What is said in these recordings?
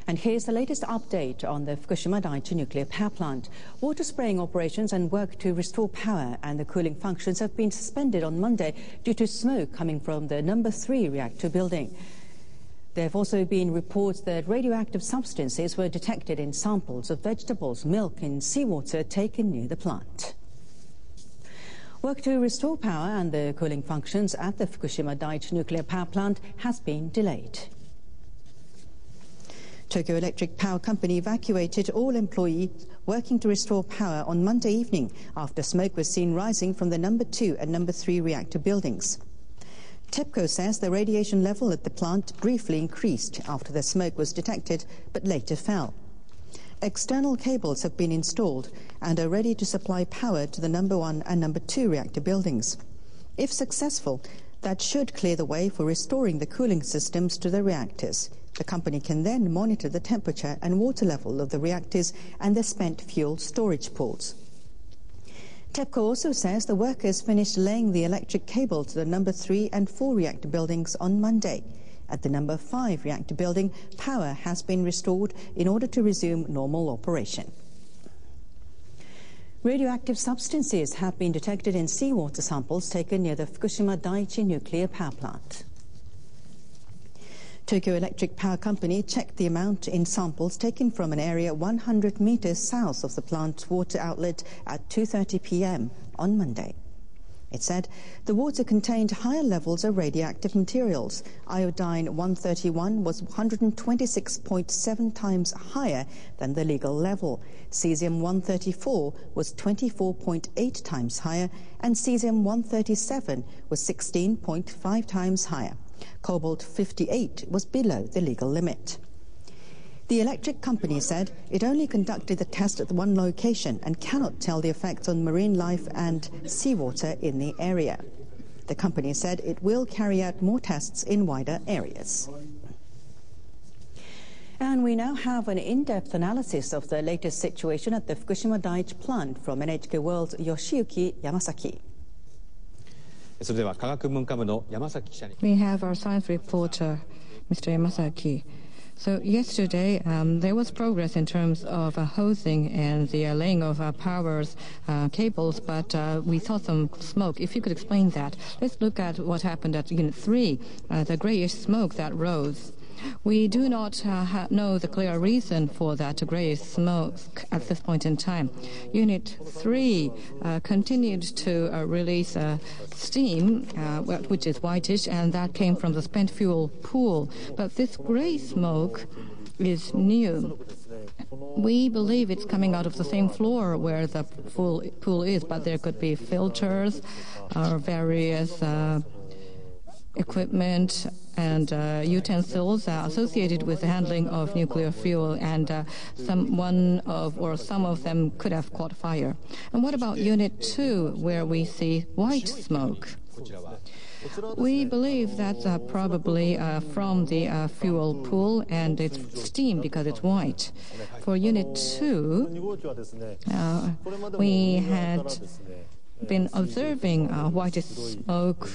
And here's the latest update on the Fukushima Daiichi nuclear power plant. Water spraying operations and work to restore power and the cooling functions have been suspended on Monday due to smoke coming from the number 3 reactor building. There have also been reports that radioactive substances were detected in samples of vegetables, milk and seawater taken near the plant. Work to restore power and the cooling functions at the Fukushima Daiichi nuclear power plant has been delayed. Tokyo Electric Power Company evacuated all employees working to restore power on Monday evening after smoke was seen rising from the number 2 and number 3 reactor buildings. TEPCO says the radiation level at the plant briefly increased after the smoke was detected but later fell. External cables have been installed and are ready to supply power to the number 1 and number 2 reactor buildings. If successful, that should clear the way for restoring the cooling systems to the reactors. The company can then monitor the temperature and water level of the reactors and the spent fuel storage pools. TEPCO also says the workers finished laying the electric cable to the number 3 and 4 reactor buildings on Monday. At the number 5 reactor building, power has been restored in order to resume normal operation. Radioactive substances have been detected in seawater samples taken near the Fukushima Daiichi nuclear power plant. Tokyo Electric Power Company checked the amount in samples taken from an area 100 meters south of the plant's water outlet at 2:30 p.m. on Monday. It said the water contained higher levels of radioactive materials. I-131 was 126.7 times higher than the legal level. Cesium-134 was 24.8 times higher, and Cesium-137 was 16.5 times higher. Cobalt-58 was below the legal limit. The electric company said it only conducted the test at one location and cannot tell the effects on marine life and seawater in the area. The company said it will carry out more tests in wider areas. And we now have an in-depth analysis of the latest situation at the Fukushima Daiichi plant from NHK World's Yoshiyuki Yamasaki. We have our science reporter, Mr. Yamasaki. So yesterday, there was progress in terms of hosing and the laying of power cables, but we saw some smoke. If you could explain that. Let's look at what happened at Unit 3, the grayish smoke that rose. We do not know the clear reason for that grayish smoke at this point in time. Unit 3 continued to release steam, which is whitish, and that came from the spent fuel pool. But this gray smoke is new. We believe it's coming out of the same floor where the pool is, but there could be filters or various equipment and utensils associated with the handling of nuclear fuel, and some of them could have caught fire. And what about Unit 2, where we see white smoke? We believe that's probably from the fuel pool, and it's steam because it's white. For Unit 2, we had been observing white smoke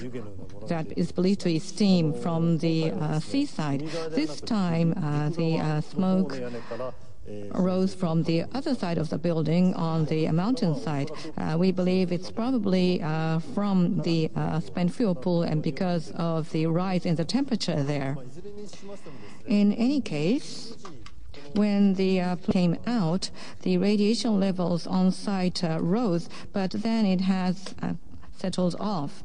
that is believed to be steam from the seaside. This time, the smoke rose from the other side of the building on the mountainside. We believe it's probably from the spent fuel pool and because of the rise in the temperature there. In any case, when the plane came out, the radiation levels on site rose, but then it has settled off.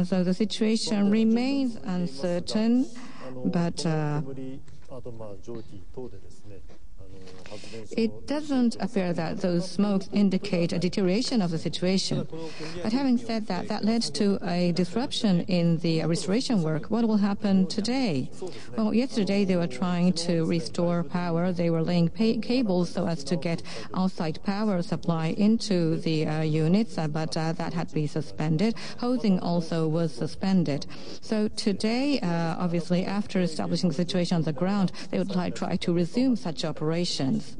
So the situation remains uncertain, but it doesn't appear that those smokes indicate a deterioration of the situation. But having said that, that led to a disruption in the restoration work. What will happen today? Well, yesterday they were trying to restore power. They were laying cables so as to get outside power supply into the units, but that had to be suspended. Hosing also was suspended. So today, obviously, after establishing the situation on the ground, they would try to resume such operations.